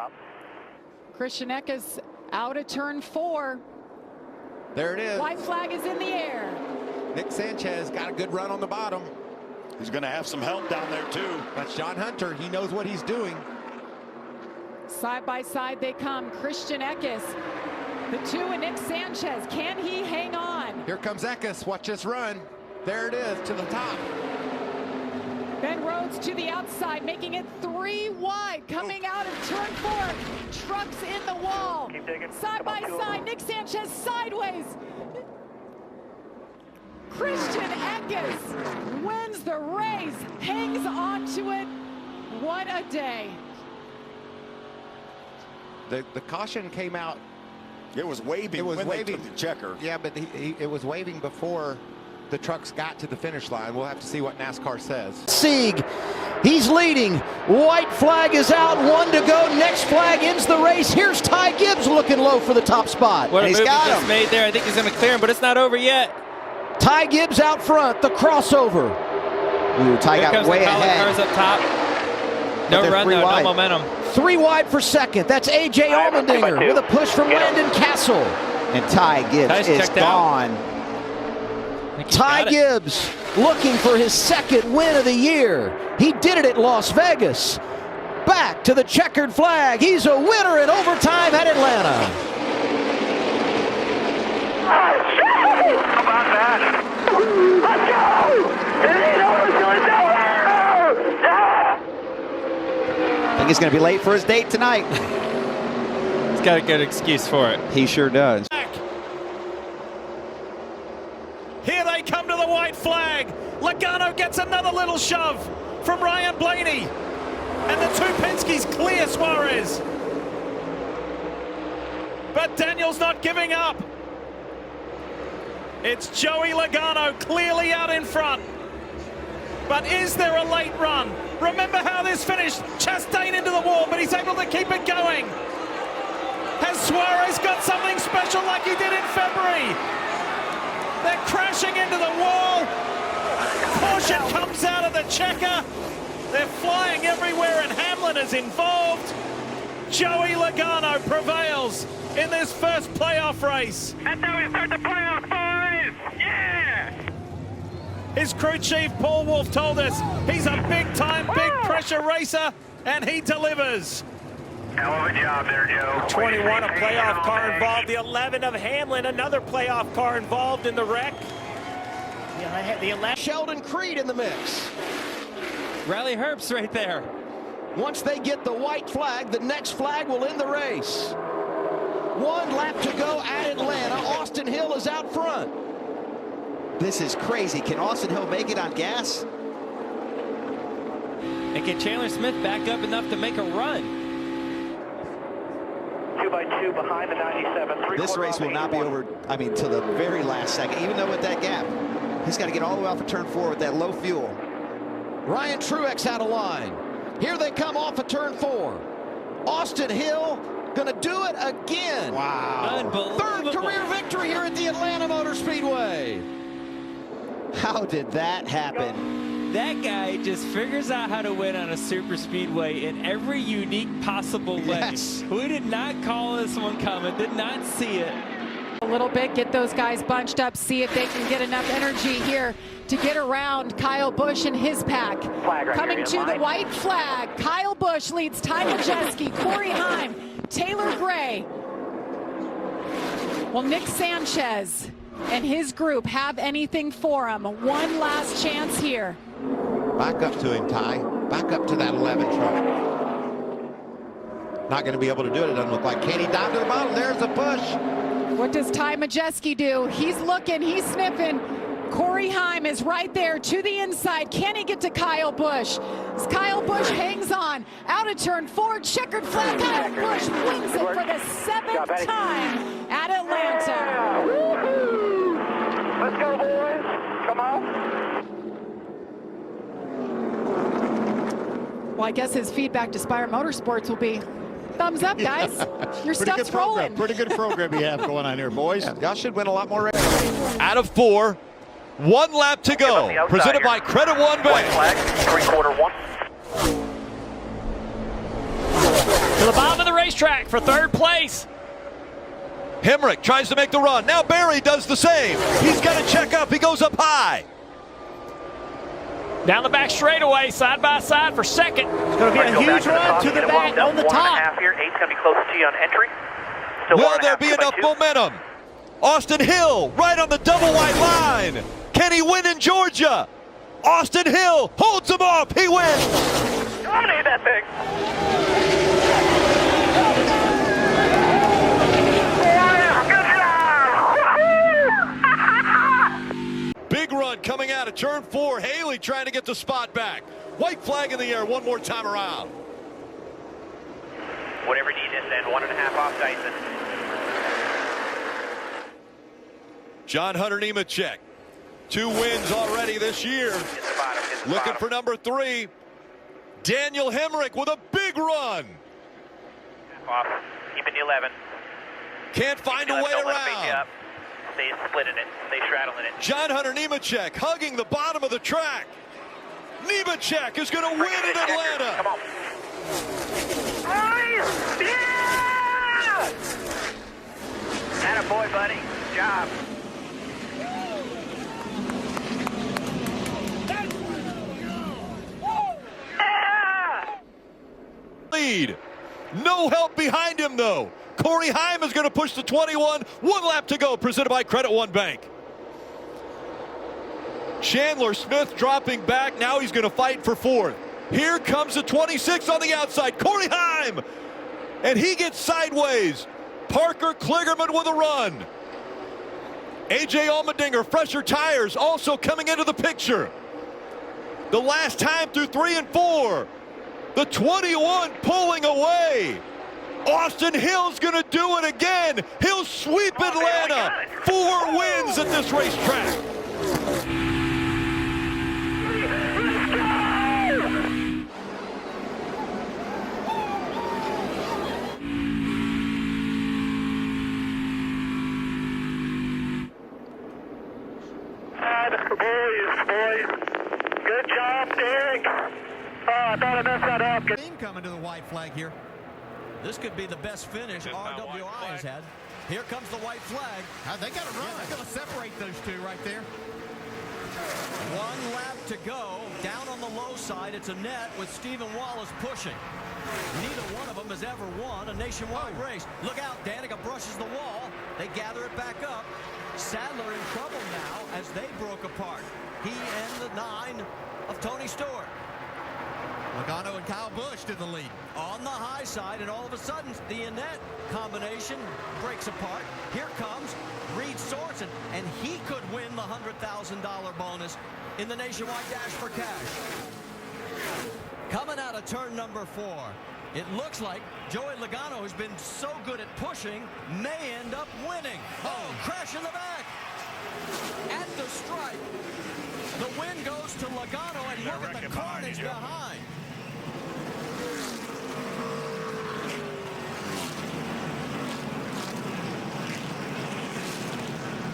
top. Christian Eckes out of turn 4. There it is. White flag is in the air. Nick Sanchez got a good run on the bottom. He's going to have some help down there too. That's John Hunter. He knows what he's doing. Side by side they come. Christian Eckes, the 2, and Nick Sanchez. Can he hang on? Here comes Eckes. Watch this run. There it is to the top. Ben Rhodes to the outside, making it 3 wide, coming out of turn 4. Trucks in the wall. Keep digging. Side by side, Nick Sanchez sideways. Christian Eckes wins the race, hangs on to it. What a day. The caution came out. It was waving. It was when waving. They took the checker. Yeah, but it was waving before the trucks got to the finish line. We'll have to see what NASCAR says. Sieg, he's leading. White flag is out, 1 to go. Next flag ends the race. Here's Ty Gibbs looking low for the top spot. What a He's move got he just him. made there. I think he's going to clear him, but it's not over yet. Ty Gibbs out front, the crossover. Ooh, Ty Here got comes way the Cars ahead. up top. No they're run three though, wide. no momentum. 3 wide for second. That's A.J. All right, Allmendinger 2 by 2. with a push from Get him. Landon Castle. And Ty Gibbs Ty's is checked out. gone. I think he's Ty got it. Gibbs looking for his 2nd win of the year. He did it at Las Vegas. Back to the checkered flag. He's a winner in overtime at Atlanta. How about that? Let's go! It ain't over till it's over! Yeah! I think he's going to be late for his date tonight. He's got a good excuse for it. He sure does. Here they come to the white flag. Logano gets another little shove from Ryan Blaney. And the 2 Penske's clear Suarez. But Daniel's not giving up. It's Joey Logano clearly out in front. But is there a late run? Remember how this finished. Chastain into the wall, but he's able to keep it going. Has Suarez got something special like he did in February? They're crashing into the wall. Caution comes out of the checker. They're flying everywhere and Hamlin is involved. Joey Logano prevails in this first playoff race. That's how we start the playoffs, boys! Yeah! His crew chief, Paul Wolf, told us he's a big-time, big-pressure racer, and he delivers. Hell of a job there, Joe. 21, a playoff car involved. The 11 of Hamlin, another playoff car involved in the wreck. The 11. Sheldon Creed in the mix. Riley Herbst right there. Once they get the white flag, the next flag will end the race. 1 lap to go at Atlanta. Austin Hill is out front. This is crazy. Can Austin Hill make it on gas? And can Chandler Smith back up enough to make a run? 2 by 2 behind the 97. This race will not be over, till the very last second, even though with that gap. He's got to get all the way off of turn 4 with that low fuel. Ryan Truex out of line. Here they come off of turn 4. Austin Hill gonna do it again. Wow. Unbelievable. 3rd career victory here at the Atlanta Motor Speedway. How did that happen? That guy just figures out how to win on a super speedway in every unique possible way. Yes. We did not call this one coming, did not see it. A little bit, get those guys bunched up, see if they can get enough energy here to get around Kyle Busch and his pack. Flag right Coming here, to in the line. white flag, Kyle Busch leads Ty Majeski, Corey Heim, Taylor Gray. Well, Nick Sanchez and his group have anything for him. One last chance here. Back up to him, Ty. Back up to that 11 truck. Not going to be able to do it, it doesn't look like. Can he dive to the bottom? There's a push. What does Ty Majeski do? He's looking, he's sniffing. Corey Heim is right there to the inside. Can he get to Kyle Busch? As Kyle Busch hangs on. Out of turn 4, checkered flag. Kyle Busch wins it for the 7th time at Atlanta. Yeah. Woo-hoo. Let's go, boys. Come on. Well, I guess his feedback to Spire Motorsports will be thumbs up, guys. Your stuff's rolling. Pretty good program you have going on here, boys. Y'all should win a lot more races. Out of 4, 1 lap to go. Presented by Credit One White Bank. flag, 3/4 1. To the bottom of the race. racetrack for third place. Hemrick tries to make the run. Now Barry does the same. He's got to check up. He goes up high. Down the back straightaway, side by side for second. It's going to be a huge run to the back on the top. Here. 8's going to be closest to you on entry. Still Will there be enough momentum? Austin Hill right on the double white line. Can he win in Georgia? Austin Hill holds him off. He wins. I need that thing. Big run coming out of turn 4. Haley trying to get the spot back. White flag in the air one more time around. Whatever you need to send, 1.5 off Dyson. John Hunter Nemechek, 2 wins already this year. Looking for number 3. Daniel Hemrick with a big run. Off. Keeping the 11. Can't find a way around. Stay splitting it. Stay straddling it. John Hunter Nemechek hugging the bottom of the track. Nemechek is going to win in Atlanta. Come on. Yeah! Attaboy, buddy. Good job. Lead. No help behind him, though. Corey Heim is going to push the 21. 1 lap to go, presented by Credit One Bank. Chandler Smith dropping back. Now he's going to fight for 4th. Here comes the 26 on the outside. Corey Heim. And he gets sideways. Parker Kligerman with a run. A.J. Allmendinger, fresher tires, also coming into the picture. The last time through 3 and 4. The 21 pulling away. Austin Hill's going to do it again. He'll sweep Atlanta. 4 wins at this racetrack. Boys. Good job, Derek. Oh, I thought I messed that up. Coming to the white flag here. This could be the best finish RWI has had. Here comes the white flag. They got to run. They're going to separate those 2 right there. 1 lap to go. Down on the low side, it's a net with Stephen Wallace pushing. Neither one of them has ever won a nationwide race. Look out, Danica brushes the wall. They gather it back up. Sadler in trouble now as they broke apart. He and the 9 of Tony Stewart. Logano and Kyle Busch to the lead on the high side, and all of a sudden the Annette combination breaks apart. Here comes Reed Sorensen, and he could win the $100,000 bonus in the Nationwide Dash for Cash. Coming out of turn number 4, it looks like Joey Logano, who's been so good at pushing, may end up winning. Oh, crash in the back at the stripe. The win goes to Logano, and look at the carnage behind.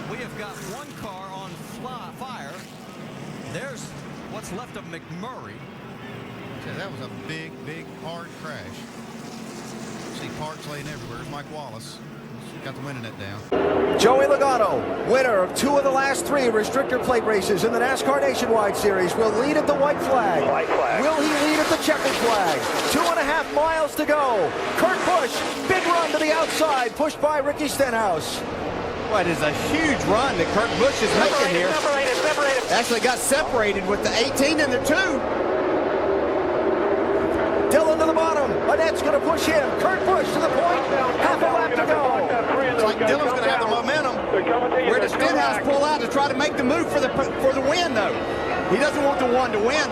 We have got 1 car on fire. There's what's left of McMurray. Yeah, that was a big, hard crash. See parts laying everywhere. There's Mike Wallace. Got the win in that down. Joey Logano, winner of 2 of the last 3 restrictor plate races in the NASCAR Nationwide Series, will lead at the white flag. Will he lead at the checkered flag? 2.5 miles to go. Kurt Busch, big run to the outside, pushed by Ricky Stenhouse. What is a huge run that Kurt Busch is making here. Separated. Actually got separated with the 18 and the 2. Dillon to the bottom. Annette's going to push him. Kurt Busch to the point. Half a lap to go. Looks like Dillon's going to have the momentum. Where does Stenhouse pull out to try to make the move for the win, though? He doesn't want the 1 to win.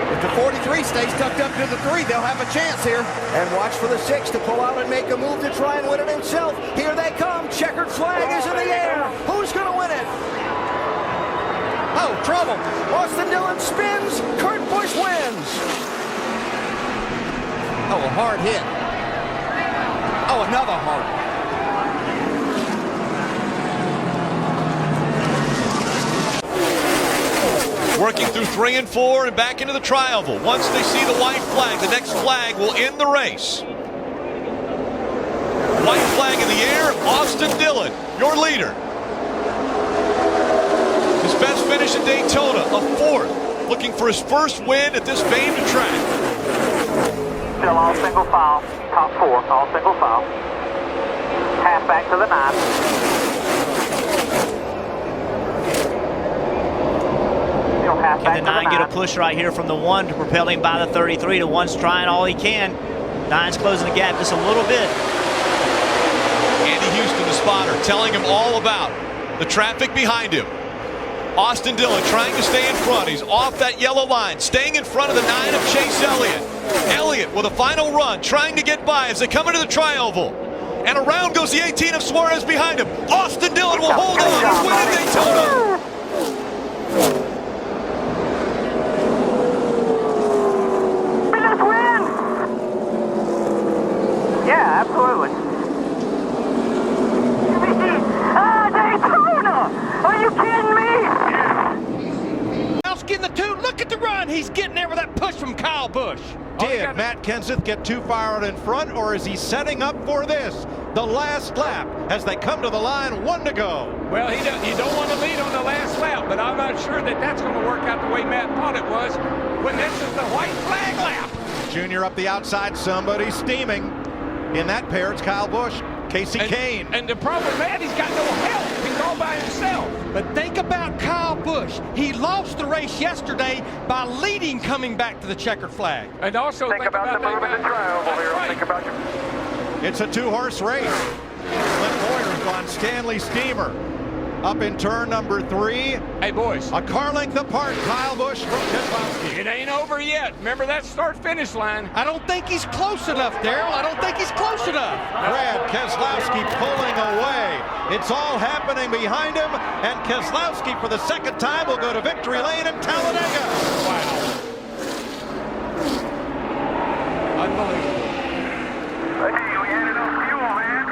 If the 43 stays tucked up to the 3, they'll have a chance here. And watch for the 6 to pull out and make a move to try and win it himself. Here they come. Checkered flag is in the air. Who's going to win it? Oh, trouble. Austin Dillon spins. Kurt Busch wins. Oh, a hard hit. Oh, another hard. Working through 3 and 4 and back into the tri-oval. Once they see the white flag, the next flag will end the race. White flag in the air, Austin Dillon, your leader. His best finish at Daytona, a 4th, looking for his first win at this famed track. Still all single file, top 4, all single file. Half back to the 9. Can the 9 get a push right here from the 1 to propel him by the 33? The 1's trying all he can. 9's closing the gap just a little bit. Andy Houston, the spotter, telling him all about the traffic behind him. Austin Dillon trying to stay in front. He's off that yellow line, staying in front of the 9 of Chase Elliott. Elliott with a final run, trying to get by as they come into the tri-oval. And around goes the 18 of Suarez behind him. Austin Dillon will hold on. He's winning Daytona. Yeah, absolutely. Daytona! Are you kidding me? Getting the 2. Look at the run. He's getting there with that push from Kyle Busch. Did Matt Kenseth get too far out in front, or is he setting up for this? The last lap as they come to the line, 1 to go. Well, you don't want to lead on the last lap, but I'm not sure that that's going to work out the way Matt thought it was when this is the white flag lap. Junior up the outside, somebody steaming. In that pair, it's Kyle Busch, Casey Kane. And the problem with Matt, he's got no help. He's all by himself. But think about Kyle Busch. He lost the race yesterday by leading coming back to the checkered flag. And also think about the move in the tri-oval here. Right. Think about It's a 2-horse race. Clint Boyer's gone Stanley Steamer. Up in turn number 3. Hey, boys. A car length apart, Kyle Busch from Keselowski. It ain't over yet. Remember that start-finish line. I don't think he's close enough, Darrell. I don't think he's close enough. Brad Keselowski pulling away. It's all happening behind him, and Keselowski for the 2nd time will go to victory lane in Talladega. Wow. Unbelievable. Hey, we had enough fuel, man.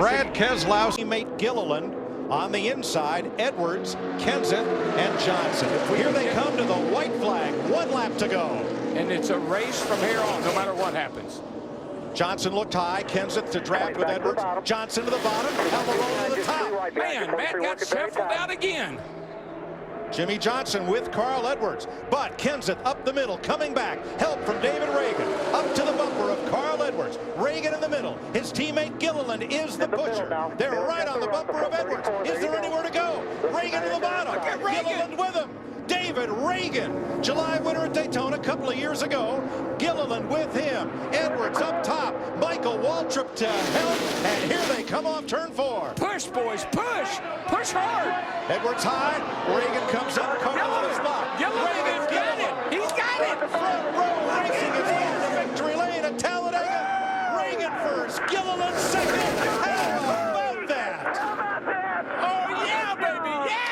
Brad Keselowski, teammate Gilliland on the inside, Edwards, Kenseth, and Johnson. Here they come to the white flag, 1 lap to go. And it's a race from here on, no matter what happens. Johnson looked high, Kenseth to draft with Edwards, Johnson to the bottom, Almirola to the top. Man, Matt got shuffled out again. Jimmy Johnson with Carl Edwards, but Kenseth up the middle, coming back. Help from David Reagan, up to the bumper of Carl Edwards. Reagan in the middle. His teammate Gilliland is the pusher. They're right on the bumper of Edwards. Is there anywhere to go? Reagan to the bottom. Gilliland with him. David Reagan, July winner at Daytona a couple of years ago. Gilliland with him. Edwards up top. Michael Waltrip to help. And here they come off turn 4. Push, boys, push. Push hard. Edwards high. Reagan comes up, covers the spot. Reagan's got it. He's got it. Front row racing is in the victory lane at Talladega. Reagan first. Gilliland second. How about that? Oh, yeah, baby. Yeah.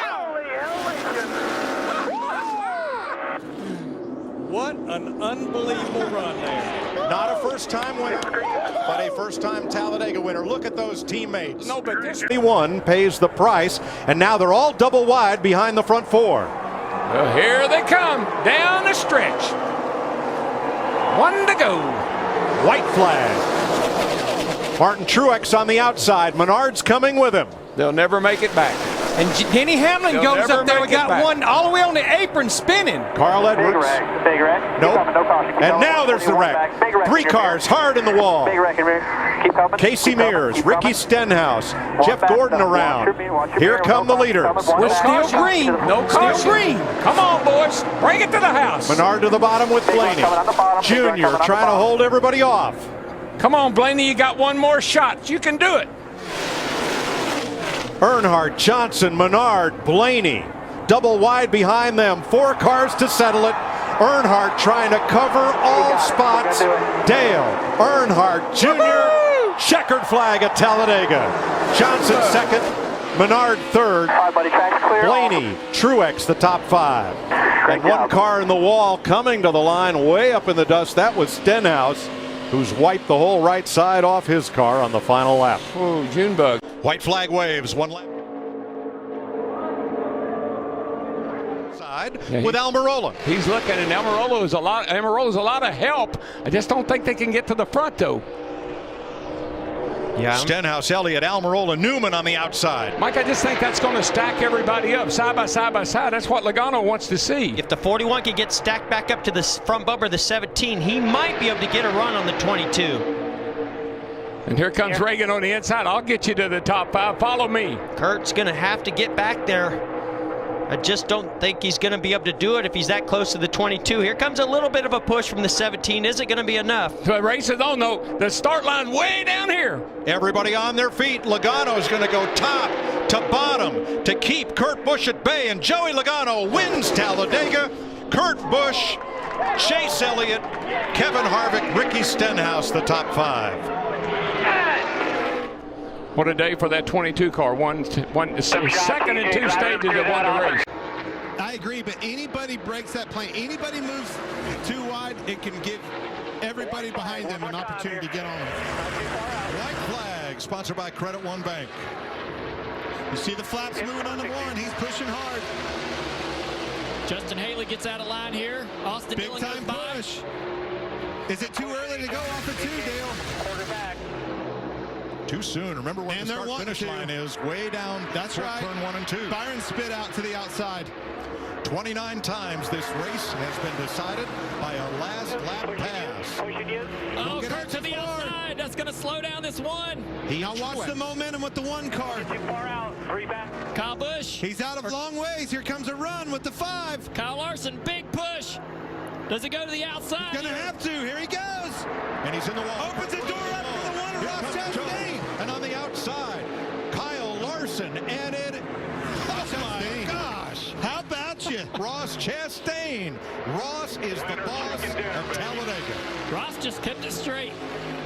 What an unbelievable run there. Not a first-time winner, but a first-time Talladega winner. Look at those teammates. No, but this one pays the price, and now they're all double wide behind the front 4. Well, here they come down the stretch. 1 to go. White flag. Martin Truex on the outside. Menard's coming with him. They'll never make it back. And Denny Hamlin goes up there. We got one all the way on the apron spinning. Carl Edwards. Big wreck. Nope. And now there's the wreck. 3 cars hard in the wall. Big wreck in rear. Keep coming. Casey Mears, Ricky Stenhouse, Jeff Gordon around. Here come the leaders. We're still green. No caution. Still green. Come on, boys. Bring it to the house. Menard to the bottom with Blaney. Junior trying to hold everybody off. Come on, Blaney. You got one more shot. You can do it. Earnhardt, Johnson, Menard, Blaney. Double wide behind them. 4 cars to settle it. Earnhardt trying to cover all spots. Dale Earnhardt Jr. Checkered flag at Talladega. Johnson second. Menard third. Blaney, Truex the top 5. And 1 car in the wall coming to the line way up in the dust. That was Stenhouse, who's wiped the whole right side off his car on the final lap. Oh, Junebug. White flag waves, 1 lap. outside with Almirola. He's looking, and Almirola's a lot of help. I just don't think they can get to the front, though. Yeah. Stenhouse, Elliott, Almirola, Newman on the outside. Mike, I just think that's going to stack everybody up side by side by side. That's what Logano wants to see. If the 41 can get stacked back up to the front bumper of the 17, he might be able to get a run on the 22. And here comes Reagan on the inside. I'll get you to the top 5. Follow me. Kurt's going to have to get back there. I just don't think he's going to be able to do it if he's that close to the 22. Here comes a little bit of a push from the 17. Is it going to be enough? The race is on, though. The start line way down here. Everybody on their feet. Logano's going to go top to bottom to keep Kurt Busch at bay. And Joey Logano wins Talladega. Kurt Busch, Chase Elliott, Kevin Harvick, Ricky Stenhouse, the top 5. What a day for that 22 car. Second and 2 stages that won the race. I agree, but anybody breaks that plane, anybody moves too wide, it can give everybody behind them an opportunity to get on them. White flag, sponsored by Credit One Bank. You see the flaps moving on the 1. He's pushing hard. Justin Haley gets out of line here. Austin Big time push. Is it too early to go off of 2, Dale? Quarterback. Too soon. Remember what the start-finish line is. Way down. That's right. Turn 1 and 2. Byron spit out to the outside. 29 times this race has been decided by a last lap pass. Oh, Kurt to the outside. That's going to slow down this one. Now watch the momentum with the 1 car. Too far out. 3 back. Kyle Busch. He's out of long ways. Here comes a run with the 5. Kyle Larson, big push. Does it go to the outside? He's going to have to. Here he goes. And he's in the wall. Opens the door up for the 1 of Ross Chastain. And on the outside, Kyle Larson added. Oh my gosh! How about you? Ross Chastain. Ross is the boss of Talladega. Ross just kept it straight.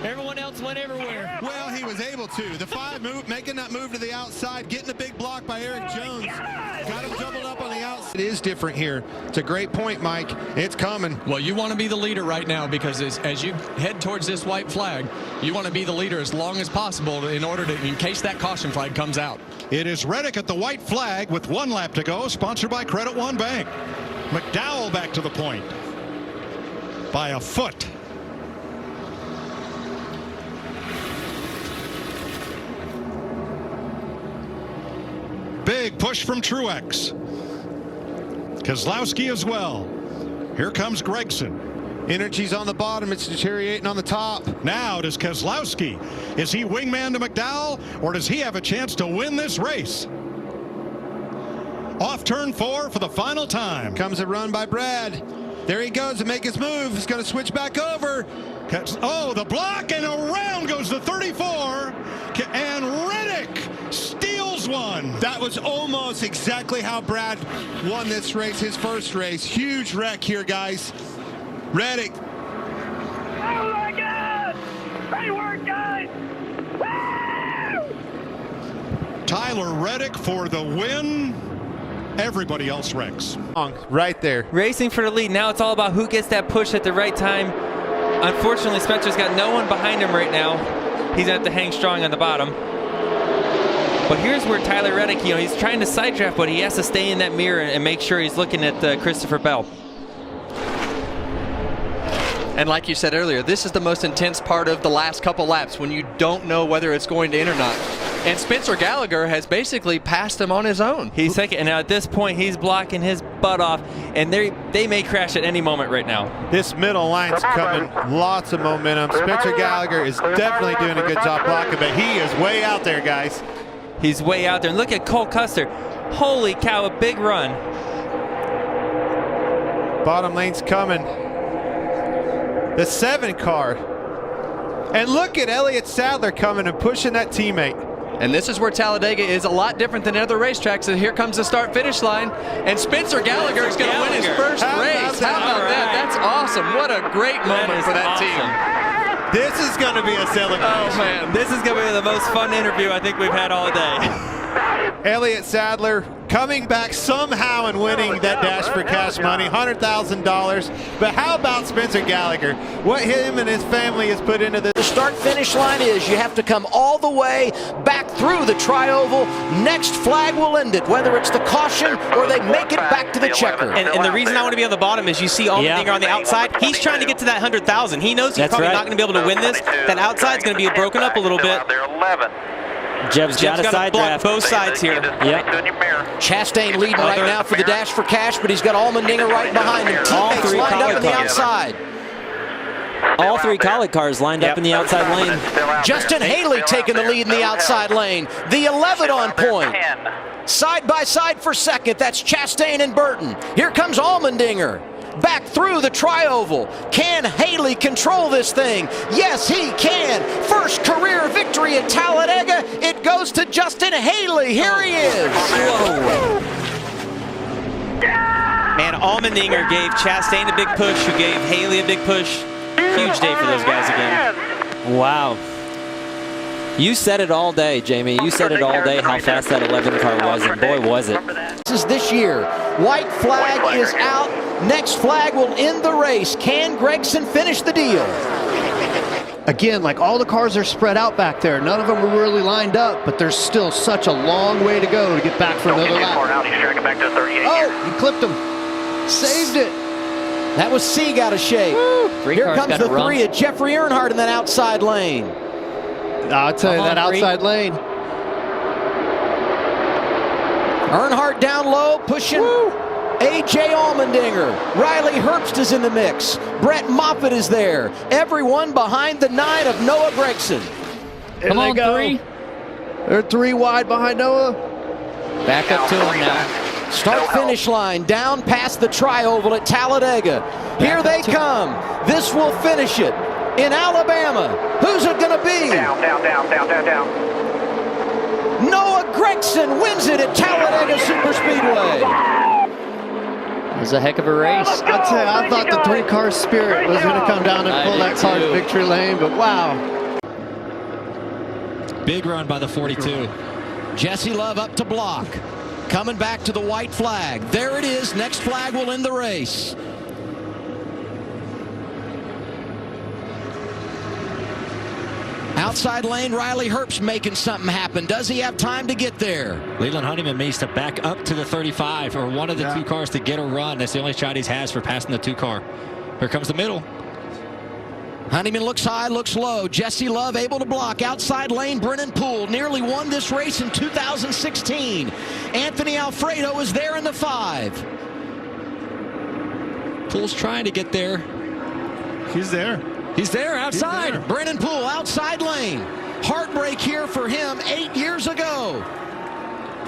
Everyone else went everywhere. Well, he was able to. The 5 move, making that move to the outside, getting a big block by Eric Jones. Got him doubled up on the outside. It is different here. It's a great point, Mike. It's coming. Well, you want to be the leader right now because as you head towards this white flag, you want to be the leader as long as possible in case that caution flag comes out. It is Reddick at the white flag with 1 lap to go, sponsored by Credit One Bank. McDowell back to the point by a foot. Big push from Truex. Keselowski as well. Here comes Gregson. Energy's on the bottom. It's deteriorating on the top. Now does Keselowski. Is he wingman to McDowell, or does he have a chance to win this race? Off turn 4 for the final time. Comes a run by Brad. There he goes to make his move. He's going to switch back over. Oh, the block, and around goes the 34. And Reddick steals one. That was almost exactly how Brad won this race, his first race. Huge wreck here, guys. Reddick. Oh my God! Great work, guys! Woo! Tyler Reddick for the win. Everybody else wrecks. Right there. Racing for the lead. Now it's all about who gets that push at the right time. Unfortunately, Spencer's got no one behind him right now. He's going to have to hang strong on the bottom. But here's where Tyler Reddick, he's trying to side draft, but he has to stay in that mirror and make sure he's looking at Christopher Bell. And like you said earlier, this is the most intense part of the last couple laps when you don't know whether it's going to in or not. And Spencer Gallagher has basically passed him on his own. He's second, and now at this point, he's blocking his butt off, and they may crash at any moment right now. This middle line's coming, lots of momentum. Spencer Gallagher is definitely doing a good job blocking, but he is way out there, guys. He's way out there. And look at Cole Custer. Holy cow, a big run. Bottom lane's coming. The 7 car. And look at Elliott Sadler coming and pushing that teammate. And this is where Talladega is a lot different than other racetracks. And here comes the start-finish line. And Spencer Gallagher is going to win his first race. How about that? That's awesome. What a great moment for that team. This is going to be a celebration. Oh, man. This is going to be the most fun interview I think we've had all day. Elliott Sadler coming back somehow and winning that Dash for Cash money, $100,000. But how about Spencer Gallagher? What him and his family has put into this. The start-finish line is you have to come all the way back through the tri-oval. Next flag will end it, whether it's the caution or they make it back to the checker. And the reason I want to be on the bottom is you see Allmendinger on the outside. He's trying to get to that 100,000. He knows he's probably not going to be able to win this. That outside's going to be broken up a little bit. Jeb's got a side block draft. both sides here. Yep. Chastain leading right now for the Dash for Cash, but he's got Allmendinger right behind him. Teammates lined up in the outside. All three Kaulig cars lined up in the outside lane. Justin Haley taking the lead in the outside lane. The 11 on point. Side by side for second. That's Chastain and Burton. Here comes Allmendinger. Back through the tri-oval. Can Haley control this thing? Yes, he can. First career victory at Talladega. It goes to Justin Haley. Here he is. Whoa. Man, Allmendinger gave Chastain a big push, who gave Haley a big push. Huge day for those guys again. Wow. You said it all day, Jamie. You said it all day how fast that 11 car was, and boy, was it. This is this year. White flag is out. Next flag will end the race. Can Gragson finish the deal? Again, like all the cars are spread out back there. None of them are really lined up, but there's still such a long way to go to get back for another lap. Oh, he clipped him. Saved it. That was Sieg out of shape. Here comes the three of Jeffrey Earnhardt in that outside lane. I'll tell you, that outside lane. Earnhardt down low, pushing A.J. Allmendinger. Riley Herbst is in the mix. Brett Moffitt is there. Everyone behind the 9 of Noah Gragson. Come on, three. They're 3 wide behind Noah. Back up to him now. Start-finish line down past the tri-oval at Talladega. Here they come. This will finish it in Alabama. Who's it going to be? Down. Noah Gragson wins it at Talladega Superspeedway. It was a heck of a race. I'll tell you, I thought the 3-car spirit was going to come down and pull that car to victory lane, but wow. Big run by the 42. Jesse Love up to block. Coming back to the white flag. There it is. Next flag will end the race. Outside lane, Riley Herbst making something happen. Does he have time to get there? Leland Honeyman needs to back up to the 35 or one of the 2 cars to get a run. That's the only shot he has for passing the 2 car. Here comes the middle. Honeyman looks high, looks low. Jesse Love able to block. Outside lane, Brennan Poole nearly won this race in 2016. Anthony Alfredo is there in the 5. Poole's trying to get there. He's there. He's there outside. He's there. Brennan Poole outside lane. Heartbreak here for him 8 years ago.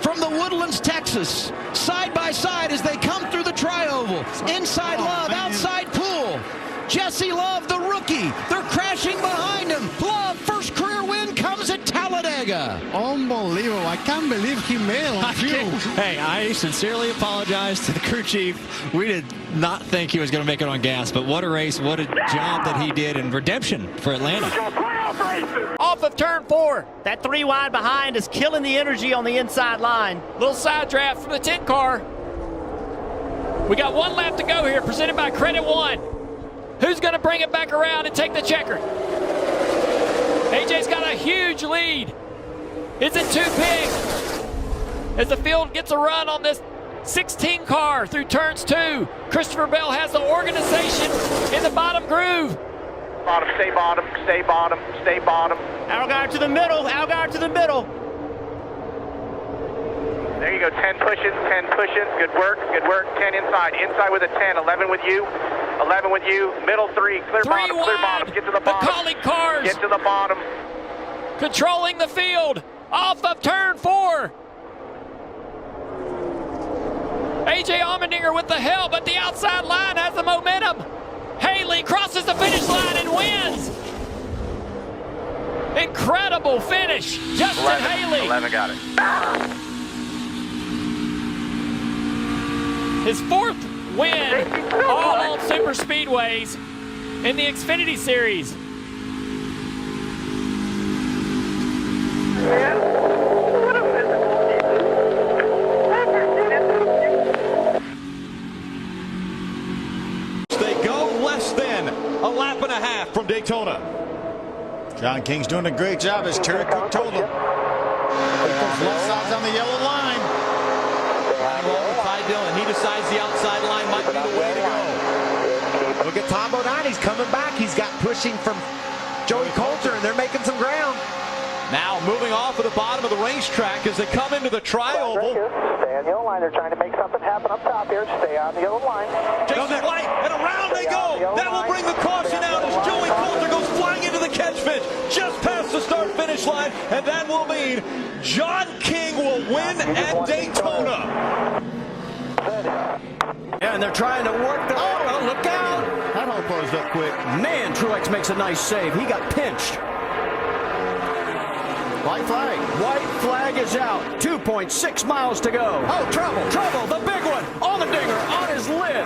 From the Woodlands, Texas. Side by side as they come through the tri-oval. Inside Love, outside Poole. Jesse Love, the rookie. They're crashing behind him. Love, first career win comes at Talladega. Unbelievable. I can't believe he made it on fuel. Hey, I sincerely apologize to the crew chief. We did not think he was going to make it on gas, but what a race, what a job that he did, and redemption for Atlanta. Off of turn 4. That 3 wide behind is killing the energy on the inside line. Little side draft from the 10 car. We got 1 lap to go here, presented by Credit One. Who's going to bring it back around and take the checker? AJ's got a huge lead. Is it too big? As the field gets a run on this 16 car through turns 2. Christopher Bell has the organization in the bottom groove. Bottom, stay bottom, stay bottom, stay bottom. Allgaier to the middle, Allgaier to the middle. There you go, 10 push-ins, 10 push-ins. Good work, 10 inside. Inside with a 10, 11 with you. 11 with you, middle 3, clear bottom, clear bottom, get to the bottom. The Kaulig cars. Get to the bottom. Controlling the field, off of turn 4. A.J. Allmendinger with the help, but the outside line has the momentum. Haley crosses the finish line and wins. Incredible finish, Justin 11, Haley. 11 got it. His 4th win, all on super speedways in the Xfinity Series. a lap and a half from Daytona. John King's doing a great job, as Terry Cook told him. Left side's on the yellow line. Line along with Ty Dillon. He decides the outside line might be the way to go. Look at Tom Bodine. He's coming back. He's got pushing from Joey Coulter, and they're making some ground. Now moving off of the bottom of the racetrack as they come into the tri-oval. Stay on the yellow line. They're trying to make something happen up top here. Stay on the yellow line. Jason White, and around they go. That will bring the caution out as Joey Coulter goes flying into the catch fence just past the start-finish line, and that will mean John King will win at Daytona. Yeah, and they're trying to work the... Oh, look out! That hole closed up quick. Man, Truex makes a nice save. He got pinched. White flag. White flag is out. 2.6 miles to go. Oh, trouble, the big one. On the dinger, on his lid.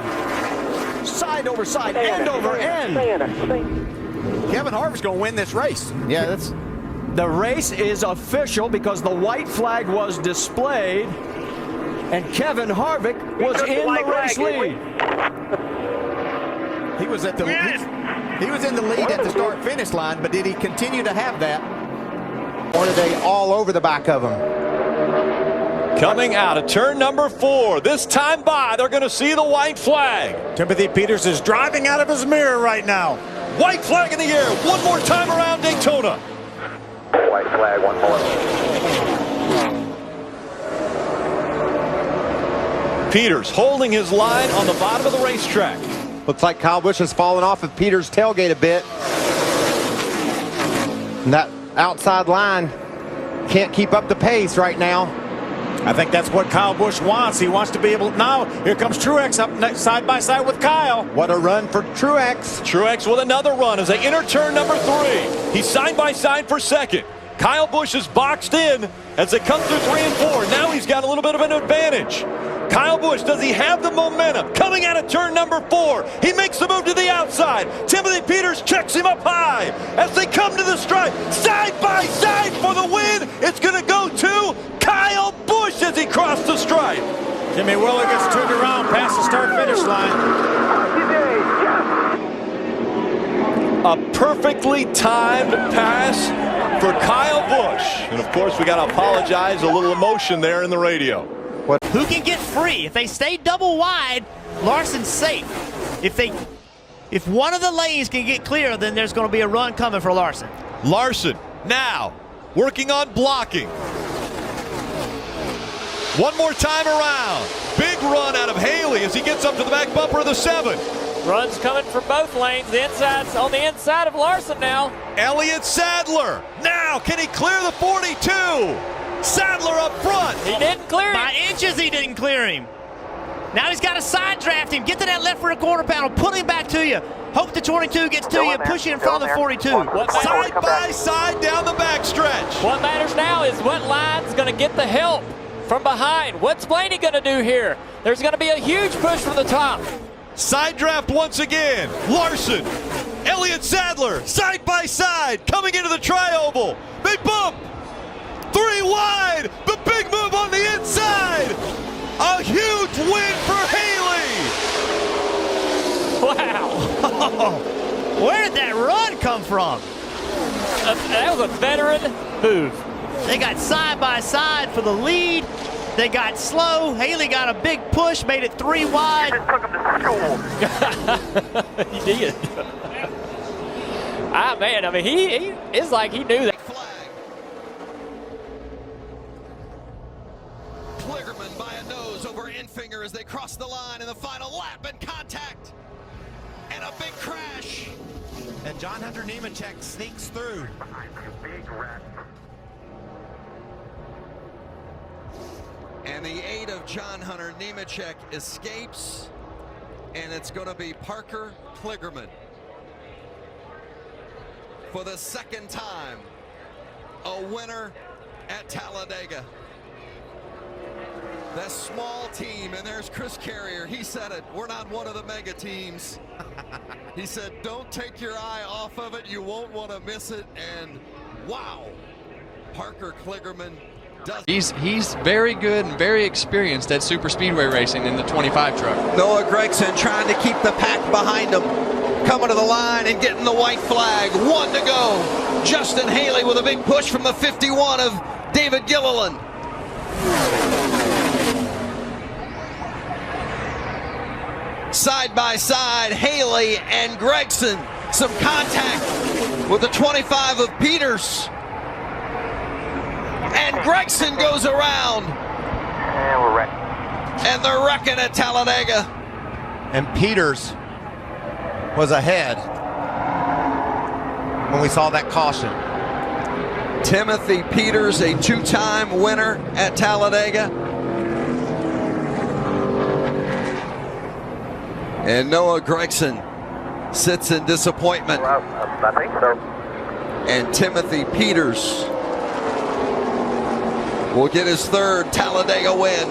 Side over side, end over end. Kevin Harvick's going to win this race. Yeah, that's... The race is official because the white flag was displayed, and Kevin Harvick was in the race lead. He was at the he was in the lead at the start-finish line, but did he continue to have that? Or today all over the back of him. Coming out of turn number 4. This time by, they're going to see the white flag. Timothy Peters is driving out of his mirror right now. White flag in the air. One more time around Daytona. White flag, one more. Peters holding his line on the bottom of the racetrack. Looks like Kyle Busch has fallen off of Peters' tailgate a bit. And that outside line can't keep up the pace right now. I think that's what Kyle Busch wants. He wants to be able to... Now, here comes Truex up next, side by side with Kyle. What a run for Truex. Truex with another run as they enter turn number 3. He's side by side for second. Kyle Busch is boxed in as they come through 3 and 4. Now he's got a little bit of an advantage. Kyle Busch, does he have the momentum? Coming out of turn number 4, he makes the move to the outside. Timothy Peters checks him up high as they come to the stripe. Side by side for the win. It's going to go to Kyle Busch as he crossed the stripe. Jimmy Willer gets turned around past the start-finish line. A perfectly timed pass for Kyle Busch. And of course, we got to apologize, a little emotion there in the radio. Who can get free? If they stay double wide, Larson's safe. If one of the lanes can get clear, then there's going to be a run coming for Larson. Larson now working on blocking. One more time around. Big run out of Haley as he gets up to the back bumper of the 7. Runs coming from both lanes. The inside's on the inside of Larson now. Elliott Sadler. Now, can he clear the 42? Sadler up front. He didn't clear him. By inches, he didn't clear him. Now he's got to side draft him. Get to that left rear quarter panel. Put him back to you. Hope the 22 gets to you. Push you in front of the 42. Side by side down the backstretch. What matters now is what line's going to get the help from behind. What's Blaney going to do here? There's going to be a huge push from the top. Side draft once again. Larson, Elliott Sadler, side by side, coming into the tri-oval. They bump. 3 wide. The big move on the inside. A huge win for Haley. Wow. Where did that run come from? That was a veteran move. They got side by side for the lead. They got slow. Haley got a big push, made it 3 wide. He did. Man, I mean, he it's like he knew that. Kligerman by a nose over Infinger as they cross the line in the final lap, and contact and a big crash. And John Hunter Nemechek sneaks through. And the 8 of John Hunter Nemechek escapes, and it's going to be Parker Kligerman. For the second time, a winner at Talladega. That small team, and there's Chris Carrier. He said it. We're not one of the mega teams. He said, don't take your eye off of it. You won't want to miss it. And wow, Parker Kligerman does. He's very good and very experienced at super speedway racing in the 25 truck. Noah Gragson trying to keep the pack behind him. coming to the line and getting the white flag. 1 to go. Justin Haley with a big push from the 51 of David Gilliland. Side by side, Haley and Gregson. Some contact with the 25 of Peters. And Gregson goes around. And we're wrecking. And they're wrecking at Talladega. And Peters was ahead when we saw that caution. Timothy Peters, a two-time winner at Talladega. And Noah Gregson sits in disappointment. I think so. And Timothy Peters will get his third Talladega win.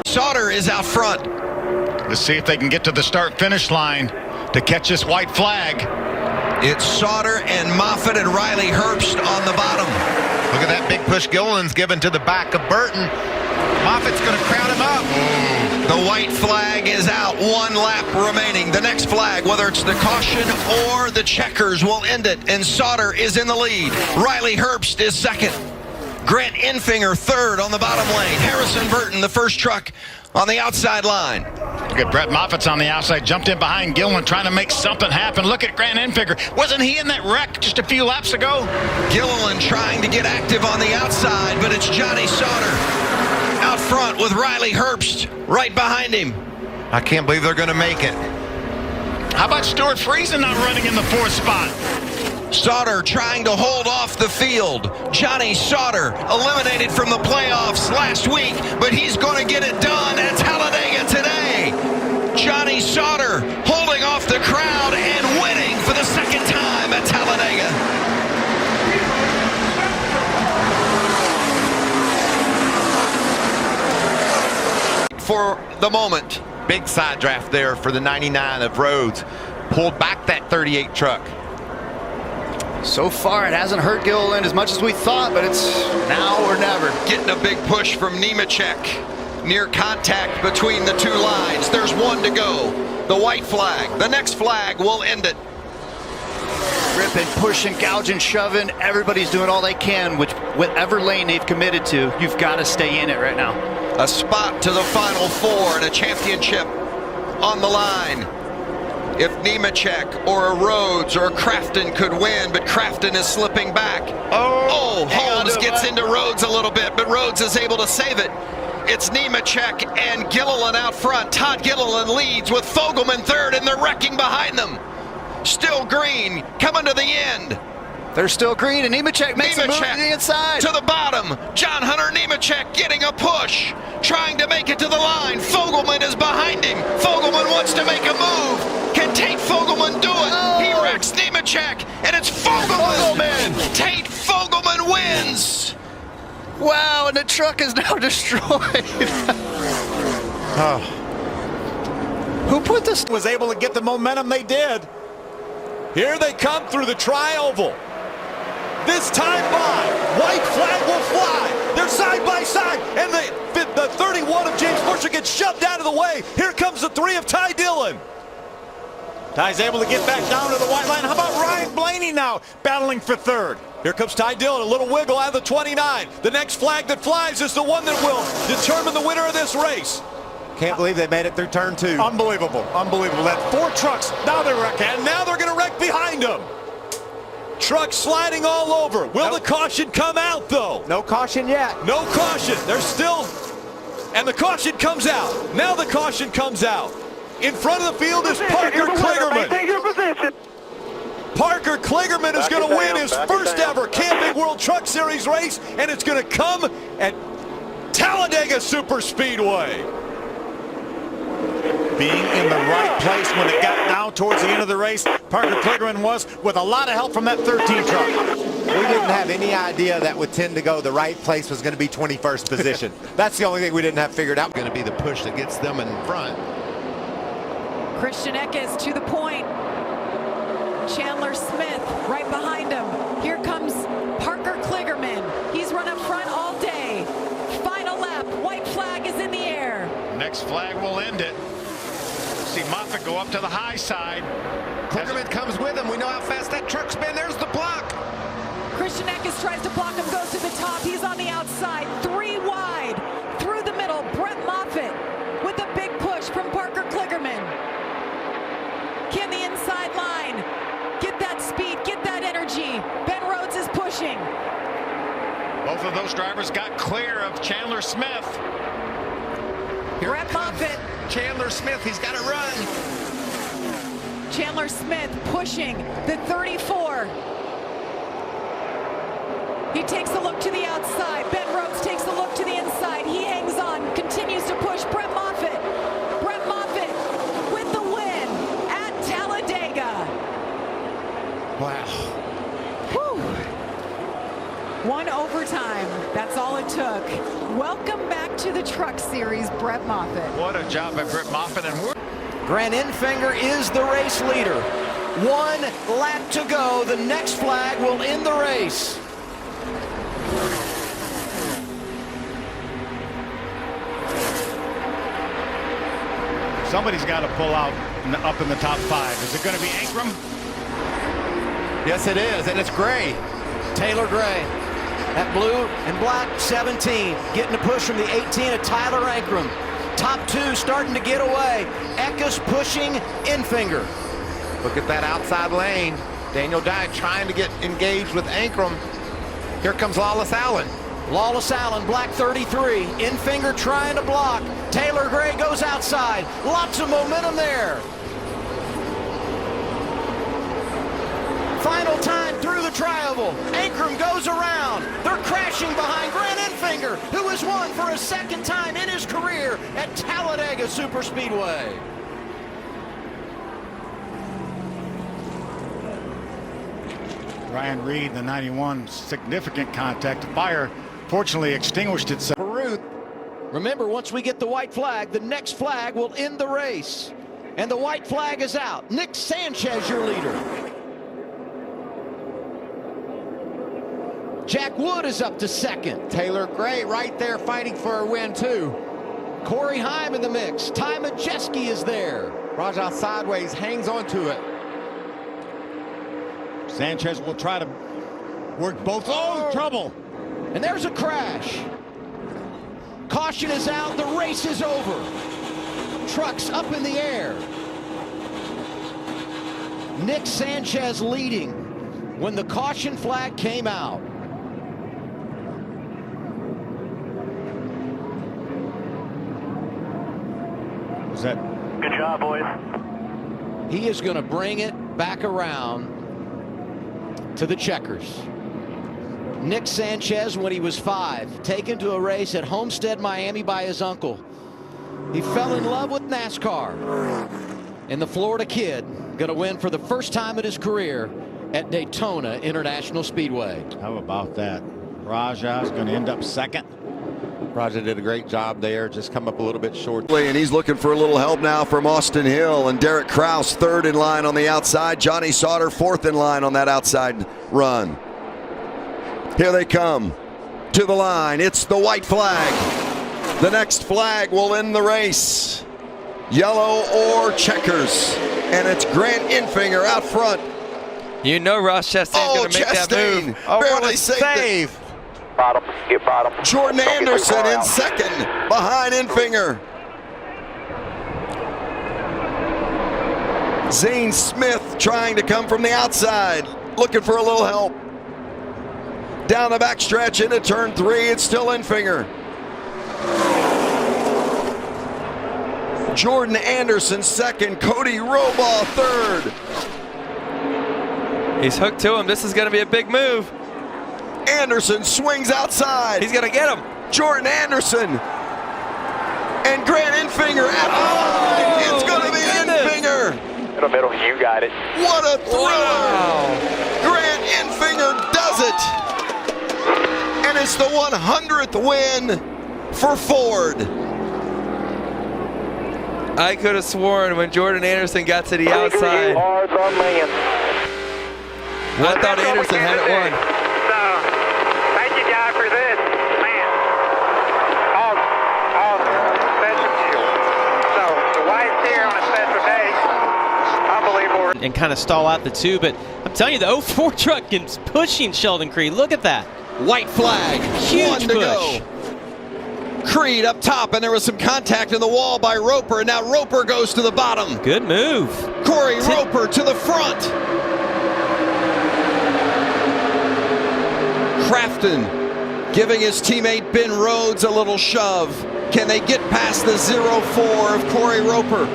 Sauter is out front. Let's see if they can get to the start-finish line to catch this white flag. It's Sauter and Moffitt and Riley Herbst on the bottom. Look at that big push Gilliland's given to the back of Burton. Moffitt's going to crowd him up. The white flag is out. 1 lap remaining. The next flag, whether it's the caution or the checkers, will end it. And Sauter is in the lead. Riley Herbst is second. Grant Enfinger third on the bottom lane. Harrison Burton, the first truck on the outside line. Look at Brett Moffitt's on the outside, jumped in behind Gilliland, trying to make something happen. Look at Grant Enfinger. Wasn't he in that wreck just a few laps ago? Gilliland trying to get active on the outside, but it's Johnny Sauter out front with Riley Herbst right behind him. I can't believe they're going to make it. How about Stuart Friesen not running in the 4th spot? Sauter trying to hold off the field. Johnny Sauter eliminated from the playoffs last week, but he's going to get it done at Talladega today. Johnny Sauter holding off the crowd and winning for the second time at Talladega. For the moment. Big side draft there for the 99 of Rhodes. Pulled back that 38 truck. So far, it hasn't hurt Gilliland as much as we thought, but it's now or never. Getting a big push from Nemechek. Near contact between the two lines. There's 1 to go. The white flag. The next flag will end it. Ripping, pushing, gouging, shoving. Everybody's doing all they can, which whatever lane they've committed to, you've got to stay in it right now. A spot to the Final Four and a championship on the line. If Nemechek or a Rhodes or a Crafton could win, but Crafton is slipping back. Oh, Holmes gets into Rhodes a little bit, but Rhodes is able to save it. It's Nemechek and Gilliland out front. Todd Gilliland leads with Fogelman third, and they're wrecking behind them. Still green, coming to the end. They're still green, and Nemechek makes a move to the inside. To the bottom. John Hunter Nemechek getting a push, trying to make it to the line. Fogelman is behind him. Fogelman wants to make a move. Can Tate Fogelman do it? He wrecks Nemechek, and it's Fogelman. Tate Fogelman wins. Wow, and the truck is now destroyed. Who put this? Was able to get the momentum they did. Here they come through the tri-oval. This time by, white flag will fly. They're side by side, and the 31 of James Buescher gets shoved out of the way. Here comes the 3 of Ty Dillon. Ty's able to get back down to the white line. How about Ryan Blaney now battling for third? Here comes Ty Dillon, a little wiggle out of the 29. The next flag that flies is the one that will determine the winner of this race. Can't believe they made it through turn 2. Unbelievable, unbelievable. That 4 trucks, now they're wrecking. And now they're going to wreck behind them. Truck sliding all over. Will the caution come out, though? No caution yet. No caution. There's still... And the caution comes out. Now the caution comes out. In front of the field is Parker Kligerman. Take your position. Parker Kligerman is going to win his first ever Camping World Truck Series race, and it's going to come at Talladega Superspeedway. Being in the right place when it got down towards the end of the race, Parker Kligerman was, with a lot of help from that 13 truck. We didn't have any idea that with 10 to go, the right place was going to be 21st position. That's the only thing we didn't have figured out. Going to be the push that gets them in front. Christian Eckes to the point. Chandler Smith right behind him. Here comes Parker Kligerman. He's run up front all day. Final lap. White flag is in the air. next flag will end it. See Moffitt go up to the high side. Kligerman comes with him. We know how fast that truck's been. There's the block. Christian Eckes tries to block him, goes to the top. He's on the outside, 3 wide. Through the middle, Brett Moffitt with a big push from Parker Kligerman. Can the inside line get that speed, get that energy? Ben Rhodes is pushing. Both of those drivers got clear of Chandler Smith. Brett Moffitt. Chandler Smith, he's got to run. Chandler Smith pushing the 34. He takes a look to the outside. Ben Rhodes takes a look to the inside. He hangs on, continues to push. Brett Moffitt. Brett Moffitt with the win at Talladega. Wow. Whew. 1 overtime. That's all it took. Welcome back to the Truck Series, Brett Moffitt. What a job by Brett Moffitt. And Grant Enfinger is the race leader. 1 lap to go. The next flag will end the race. somebody's got to pull out up in the top 5. Is it going to be Ankrum? Yes, it is, and it's Gray. Taylor Gray. That blue and black 17, getting a push from the 18 of Tyler Ankrum. Top 2 starting to get away. Eckes pushing Enfinger. Look at that outside lane. Daniel Dye trying to get engaged with Ankrum. Here comes Lawless Allen. Lawless Allen, black 33. Enfinger trying to block. Taylor Gray goes outside. Lots of momentum there. Final time through the tri-oval. Ankrum goes around. They're crashing behind Grant Enfinger, who has won for a second time in his career at Talladega Superspeedway. Ryan Reed, the 91, significant contact. The fire fortunately extinguished itself. Remember, once we get the white flag, the next flag will end the race. And the white flag is out. Nick Sanchez, your leader. Jack Wood is up to second. Taylor Gray right there fighting for a win, too. Corey Heim in the mix. Ty Majeski is there. Rajah sideways hangs on to it. Sanchez will try to work both. Oh, trouble. And there's a crash. Caution is out. The race is over. Trucks up in the air. Nick Sanchez leading when the caution flag came out. Was that? Good job, boys. He is going to bring it back around to the checkers. Nick Sanchez, when he was 5, taken to a race at Homestead, Miami by his uncle. He fell in love with NASCAR. And the Florida kid going to win for the first time in his career at Daytona International Speedway. How about that? Rajah's going to end up second. Rajah did a great job there, just come up a little bit short. And he's looking for a little help now from Austin Hill, and Derek Kraus 3rd in line on the outside. Johnny Sauter 4th in line on that outside run. Here they come to the line. It's the white flag. The next flag will end the race. Yellow or checkers. And it's Grant Enfinger out front. You know Ross Chastain's going to make that move. Oh, barely saved it. Bottom, get bottom. Jordan Anderson in second behind Enfinger. Zane Smith trying to come from the outside, looking for a little help. Down the backstretch into turn 3, it's still Enfinger. Jordan Anderson second, Cody Robaugh 3rd. He's hooked to him. This is going to be a big move. Anderson swings outside. He's going to get him. Jordan Anderson and Grant Enfinger at the line. It's going to be Enfinger. In the middle, you got it. What a thriller. Wow. Grant Enfinger does it. And it's the 100th win for Ford. I could have sworn when Jordan Anderson got to the outside. You are the man. I thought Anderson had it won. Thank you, guys, for this. Man. Awesome. Special deal. and kind of stall out the two. But I'm telling you, the 04 truck is pushing Sheldon Creed. Look at that. White flag. Huge One to push. go. Creed up top, and there was some contact in the wall by Roper, and now Roper goes to the bottom. Good move. Corey Roper to the front. Crafton giving his teammate Ben Rhodes a little shove. Can they get past the 0-4 of Corey Roper?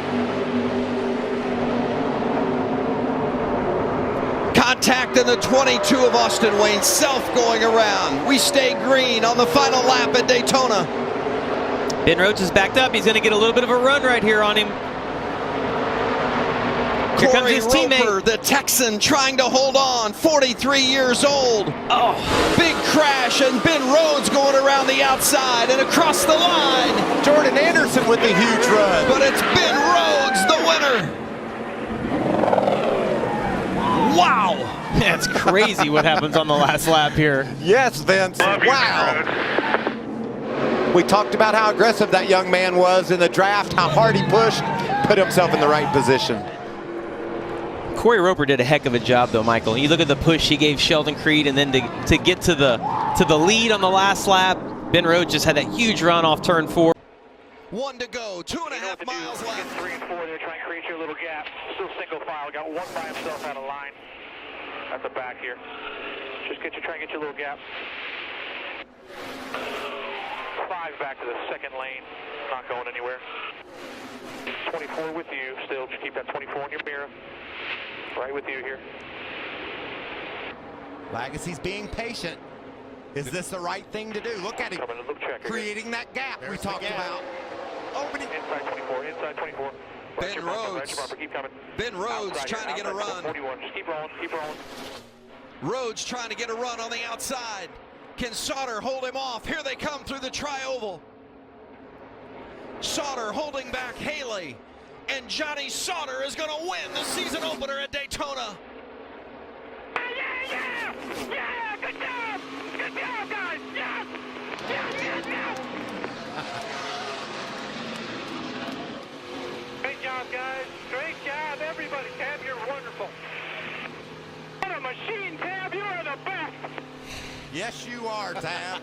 Contact in the 22 of Austin Wayne. Self going around. We stay green on the final lap at Daytona. Ben Rhodes is backed up. He's going to get a little bit of a run right here on him. Here comes his teammate. Roper, the Texan, trying to hold on. 43 years old. Oh, big crash, and Ben Rhodes going around the outside and across the line. Jordan Anderson with the huge run. But it's Ben Rhodes, the winner. Wow. That's crazy what happens on the last lap here. Yes, Vince. Wow. We talked about how aggressive that young man was in the draft, how hard he pushed, put himself in the right position. Corey Roper did a heck of a job, though, Michael. You look at the push he gave Sheldon Creed, and then to get to the lead on the last lap, Ben Rhodes just had that huge run off turn 4. 1 to go, 2.5 miles left. 3 and 4 there, trying to create your little gap. Still single file, got one by himself out of line. At the back here. Just try and get your little gap. 5 back to the second lane, not going anywhere. 24 with you still, just keep that 24 in your mirror. Right with you here. Legacy's being patient. Is this the right thing to do? Look at him. Creating that gap we talked about. Opening. Inside 24, inside 24. Ben Rhodes. Keep coming. Ben Rhodes outside, trying to get a run. 41. Just keep rolling, keep rolling. Rhodes trying to get a run on the outside. Can Sauter hold him off? Here they come through the tri-oval. Sauter holding back Haley. And Johnny Sauter is going to win the season opener at Daytona. Yeah! Good job! Good job, guys! Yeah! Great job, guys. Great job, everybody. Tab, you're wonderful. What a machine, Tab. You are the best. Yes, you are, Tab.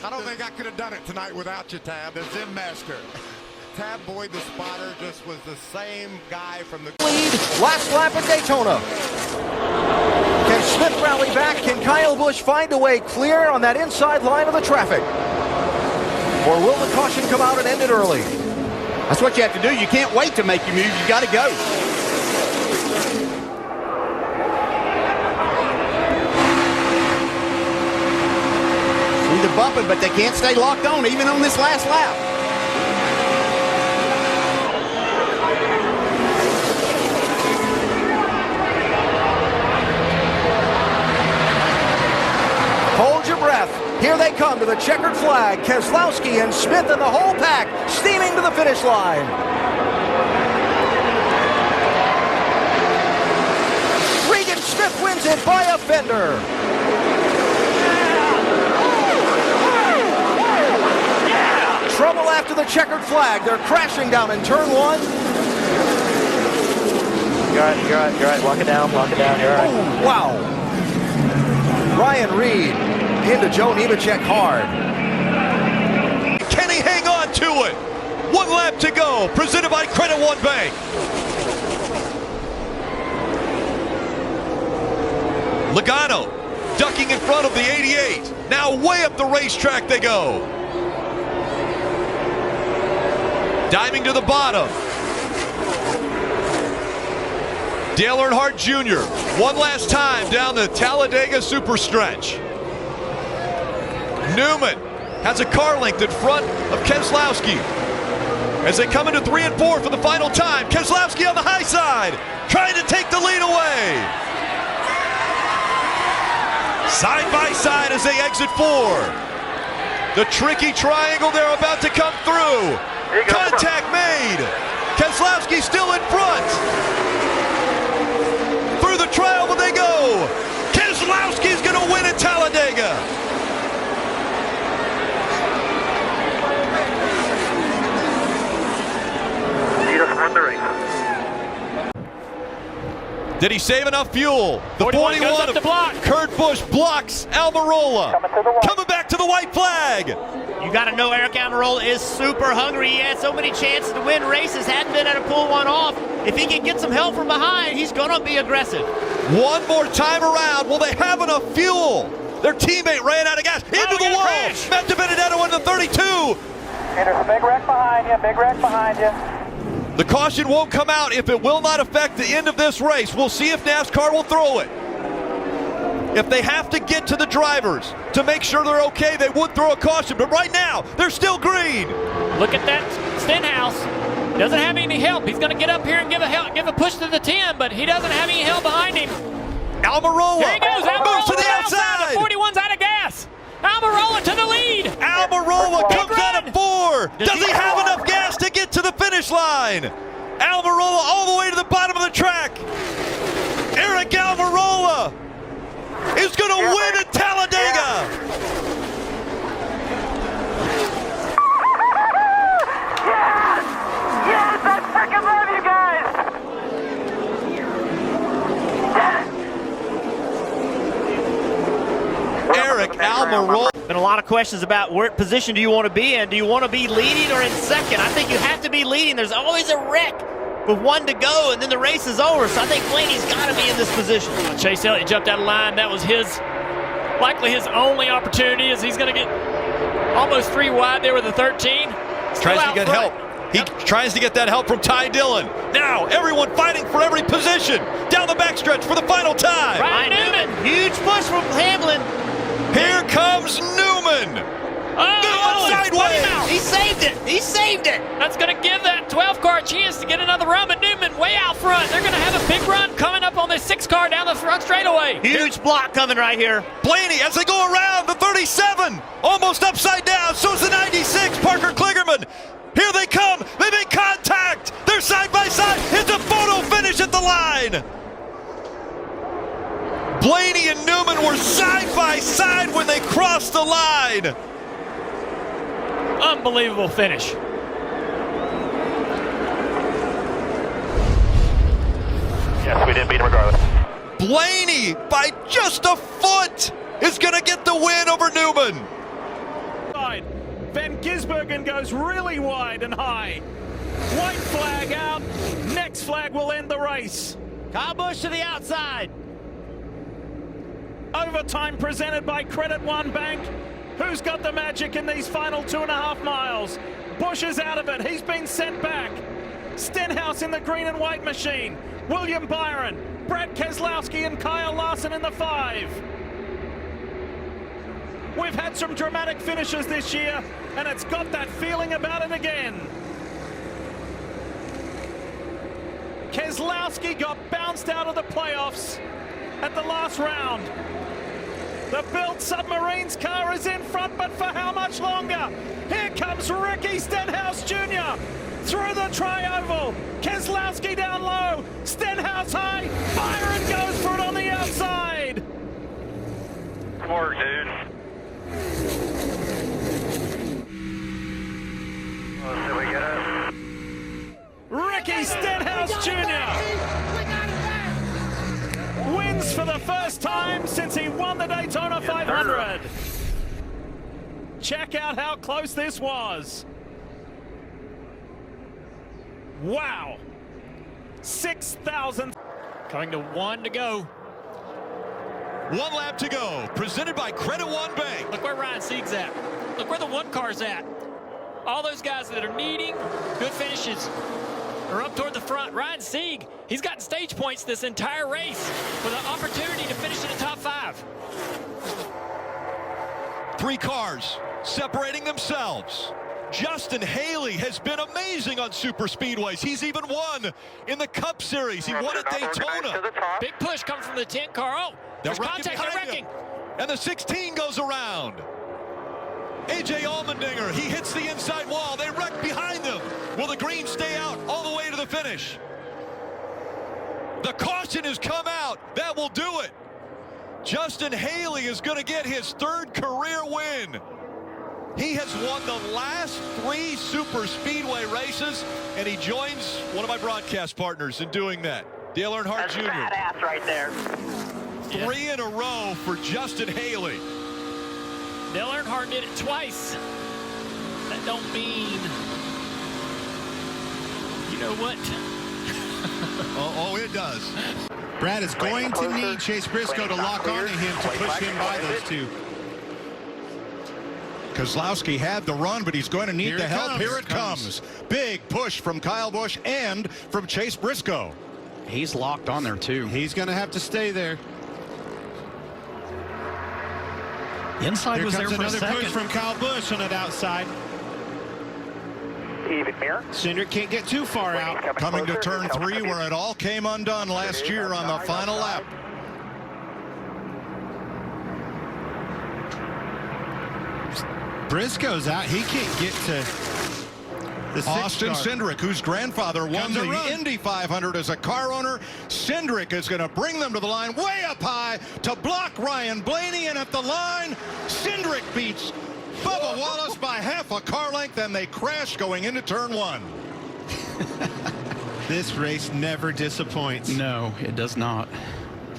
I don't think I could have done it tonight without you, Tab. The Zim Master. Tab Boyd, the spotter, just was the same guy from the lead. Last lap at Daytona. Can Smith rally back? Can Kyle Busch find a way clear on that inside line of the traffic? Or will the caution come out and end it early? That's what you have to do. You can't wait to make your move. You got to go. See the bumping, but they can't stay locked on even on this last lap. Hold your breath. Here they come to the checkered flag. Keselowski and Smith and the whole pack steaming to the finish line. Regan Smith wins it by a fender. Trouble after the checkered flag. They're crashing down in turn 1. You're right. Lock it down, you're all right. Oh, wow. Ryan Reed into Joe Nemechek hard. Can he hang on to it? 1 lap to go, presented by Credit One Bank. Logano ducking in front of the 88. Now way up the racetrack they go. Diving to the bottom. Dale Earnhardt Jr. one last time down the Talladega super stretch. Newman has a car length in front of Keselowski. As they come into 3 and 4 for the final time, Keselowski on the high side, trying to take the lead away. Side by side as they exit 4. The tricky triangle they're about to come through. Contact made. Keselowski still in front. Through the trial they go. Keselowski's going to win at Talladega. He just won the race. Did he save enough fuel? The 41 goes up to block. Kurt Busch blocks Almirola. Coming back to the white flag. You got to know Eric Almirola is super hungry. He had so many chances to win races, hadn't been able to pull one off. If he can get some help from behind, he's going to be aggressive. One more time around. Will they have enough fuel? Their teammate ran out of gas into the wall. Matt DiBenedetto in the 32. There's a big wreck behind you, big wreck behind you. The caution won't come out if it will not affect the end of this race. We'll see if NASCAR will throw it. If they have to get to the drivers to make sure they're okay, they would throw a caution. But right now, they're still green. Look at that Stenhouse. Doesn't have any help. He's going to get up here and give a push to the 10, but he doesn't have any help behind him. Almirola Here he goes. Almirola moves to the outside. The 41's out of gas. Almirola to the lead. Almirola comes out of 4. Does he have enough gas to get to the finish line? Almirola all the way to the bottom of the track. Eric Almirola is going to win at Talladega. Yes, I freaking love you guys. Eric Almirola. Been a lot of questions about what position do you want to be in. Do you want to be leading or in second? I think you have to be leading. There's always a wreck with one to go, and then the race is over. So I think Blaney's got to be in this position. Chase Elliott jumped out of line. That was likely his only opportunity, as he's going to get almost 3 wide there with the 13. Tries to get help. He tries to get that help from Ty Dillon. Now everyone fighting for every position down the backstretch for the final time. Ryan Newman, huge push from Hamlin. Here comes Newman. Newman sideways. He saved it. He saved it. That's going to give that 12 car a chance to get another run, but Newman way out front. They're going to have a big run coming up on this 6 car down the front straightaway. Huge block coming right here. Blaney, as they go around the 37, almost upside down. So is the 96, Parker Kligerman. Here they come. They make contact. They're side by side. It's a photo finish at the line. Blaney and Newman were side by side when they crossed the line. Unbelievable finish. Yes, we did beat him regardless. Blaney, by just a foot, is going to get the win over Newman. Van Gisbergen goes really wide and high. White flag out. Next flag will end the race. Kyle Busch to the outside. Overtime presented by Credit One Bank. Who's got the magic in these final 2.5 miles? Busch is out of it. He's been sent back. Stenhouse in the green and white machine. William Byron, Brad Keselowski, and Kyle Larson in the 5. We've had some dramatic finishes this year, and it's got that feeling about it again. Keselowski got bounced out of the playoffs at the last round. The built Submarines car is in front, but for how much longer? Here comes Ricky Stenhouse Jr. through the tri-oval. Keselowski down low, Stenhouse high. Byron goes for it on the outside. Good work, dude. Let's see, we get it. Ricky Stenhouse Jr. wins for the first time since he won the Daytona 500. Check out how close this was. Wow. 6,000. Coming to 1 to go. 1 lap to go. Presented by Credit One Bank. Look where Ryan Sieg's at. Look where the 1 car's at. All those guys that are needing good finishes are up toward the front. Ryan Sieg, he's gotten stage points this entire race with an opportunity to finish in the top 5. 3 cars separating themselves. Justin Haley has been amazing on SuperSpeedways. He's even won in the Cup Series. He won at Daytona. Big push coming from the 10 car. Oh, there's contact. They're wrecking. And the 16 goes around. AJ Allmendinger, he hits the inside wall. They wreck behind them. Will the green stay out all the way to the finish? The caution has come out. That will do it. Justin Haley is going to get his 3rd career win. He has won the last 3 SuperSpeedway races, and he joins one of my broadcast partners in doing that. Dale Earnhardt Jr. Badass right there. 3 in a row for Justin Haley. Dale Earnhardt did it twice. That don't mean, you know what? Oh, it does. Brad is going to need Chase Briscoe to lock onto him to push him by those two. Kozlowski had the run, but he's going to need the help. Here it comes. Big push from Kyle Busch and from Chase Briscoe. He's locked on there, too. He's going to have to stay there. Inside was there for a second. Another push from Kyle Busch on that outside. Even here. Cindric can't get too far out. Coming to turn 3 where it all came undone last year on the final lap. Briscoe's out. He can't get to the Austin Cindric, whose grandfather won the Indy 500 as a car owner. Cindric is going to bring them to the line way up high to block Ryan Blaney, and at the line, Cindric beats Bubba Wallace by half a car length, and they crash going into turn 1. This race never disappoints. No, it does not.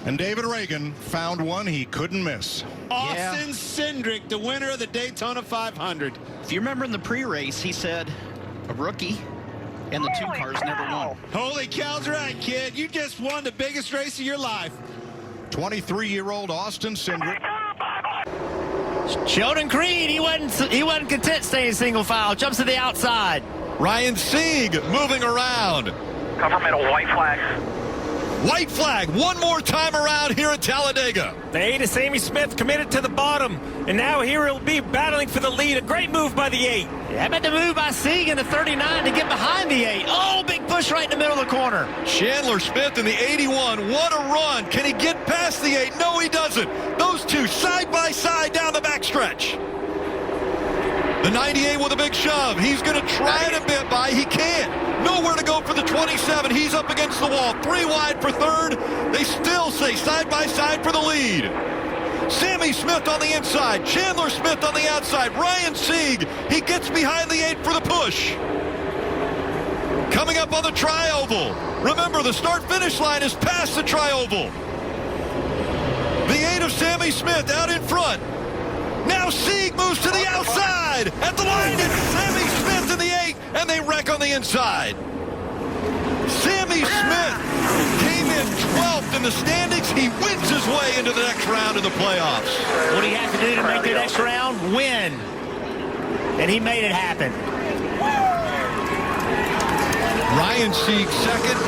And David Reagan found one he couldn't miss. Austin Cindric, the winner of the Daytona 500. If you remember in the pre-race, he said a rookie and the 2 cars never won. Holy cow's right, kid. You just won the biggest race of your life. 23-year-old Austin Cindric. Sheldon Creed, he wasn't content staying single file. Jumps to the outside. Ryan Sieg moving around. Cover middle, white flag. White flag one more time around here at Talladega. The 8 is Sammy Smith committed to the bottom, and now here he'll be battling for the lead. A great move by the 8. How about the move by Sieg in the 39 to get behind the 8? Oh, big push right in the middle of the corner. Chandler Smith in the 81. What a run. Can he get past the 8? No, he doesn't. Those two side by side down the backstretch. The 98 with a big shove. He's going to try it a bit by. He can't. Nowhere to go for the 27. He's up against the wall. 3 wide for third. They still say side by side for the lead. Sammy Smith on the inside. Chandler Smith on the outside. Ryan Sieg. He gets behind the 8 for the push. Coming up on the tri-oval. Remember, the start-finish line is past the tri-oval. The 8 of Sammy Smith out in front. Now Sieg moves to the outside. At the line, it's Sammy Smith in the 8, and they wreck on the inside. Sammy Smith came in 12th in the standings. He wins his way into the next round of the playoffs. What do you have to do to make the next round? Win. And he made it happen. Ryan Sieg second.